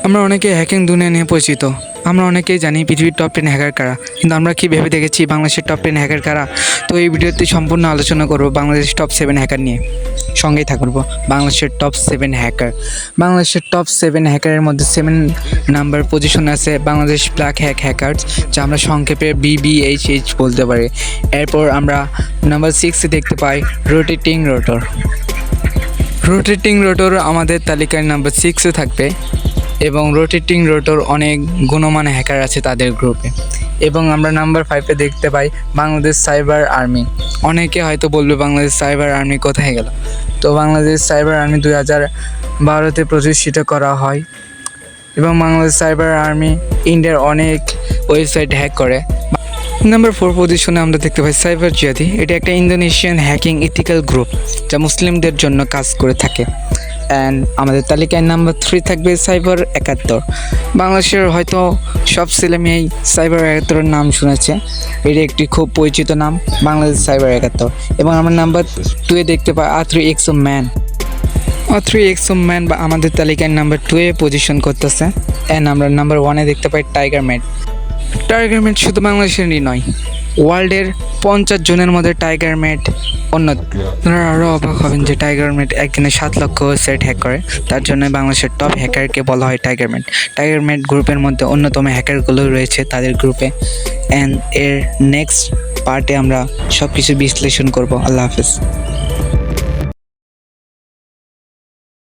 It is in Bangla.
আমরা অনেকে হ্যাকিং দুনিয়া নিয়ে পরিচিত। আমরা অনেকেই জানি পৃথিবীর টপ 10 হ্যাকার কারা, কিন্তু আমরা কি ভেবে দেখেছি বাংলাদেশের টপ 10 হ্যাকার কারা? তো এই ভিডিওতে সম্পূর্ণ আলোচনা করব বাংলাদেশের টপ 7 হ্যাকার নিয়ে। সঙ্গেই থাকবো বাংলাদেশের টপ 7 হ্যাকার। বাংলাদেশের টপ 7 হ্যাকারের মধ্যে 7 নাম্বার পজিশনে আছে বাংলাদেশ ব্ল্যাক হ্যাকার্স, যা আমরা সংক্ষেপে BBHH বলতে পারি। এরপর আমরা নাম্বার 6-এ দেখতে পাই রোটেটিং রোটর। রোটেটিং রোটর আমাদের তালিকায় নাম্বার 6-এ থাকবে, এবং রোটেটিং রোটর অনেক গুণমান হ্যাকার আছে তাদের গ্রুপে। এবং আমরা নাম্বার 5-এ দেখতে পাই বাংলাদেশ সাইবার আর্মি। অনেকে হয়তো বলবে বাংলাদেশ সাইবার আর্মি কোথায় গেল? তো বাংলাদেশ সাইবার আর্মি 2012-তে প্রতিষ্ঠিত করা হয়, এবং বাংলাদেশ সাইবার আর্মি ইন্ডিয়ার অনেক ওয়েবসাইট হ্যাক করে। নাম্বার 4 পজিশনে আমরা দেখতে পাই সাইবার জিহাদি। এটা একটা ইন্দোনেশিয়ান হ্যাকিং ইথিক্যাল গ্রুপ যা মুসলিমদের জন্য কাজ করে থাকে। অ্যান্ড আমাদের তালিকায় নাম্বার 3 থাকবে সাইবার 71। বাংলাদেশের হয়তো সব ছেলেমেয়েই সাইবার 71-এর নাম শুনেছে। এটি একটি খুব পরিচিত নাম, বাংলাদেশ সাইবার 71। এবং আমরা নাম্বার 2-এ দেখতে পাই A3XO-MAN। A3XO-MAN বা আমাদের তালিকায় নাম্বার 2-এ পজিশন করতেছে। অ্যান্ড আমরা নাম্বার 1-এ দেখতে পাই টাইগারম্যাট। টাইগারম্যাট শুধু বাংলাদেশেরই নয়, ওয়ার্ল্ডের 50 জনের মধ্যে টাইগারম্যাট অন্যতম। আপনারা আরও অবাক হবেন যে টাইগারম্যাট একদিনে 7 লক্ষ ওয়েবসাইট হ্যাক করে। তার জন্য বাংলাদেশের টপ হ্যাকারকে বলা হয় টাইগারম্যাট। টাইগারম্যাট গ্রুপের মধ্যে অন্যতম হ্যাকারগুলো রয়েছে তাদের গ্রুপে। অ্যান্ড এর নেক্সট পার্টে আমরা সব কিছু বিশ্লেষণ করব। আল্লাহ হাফেজ।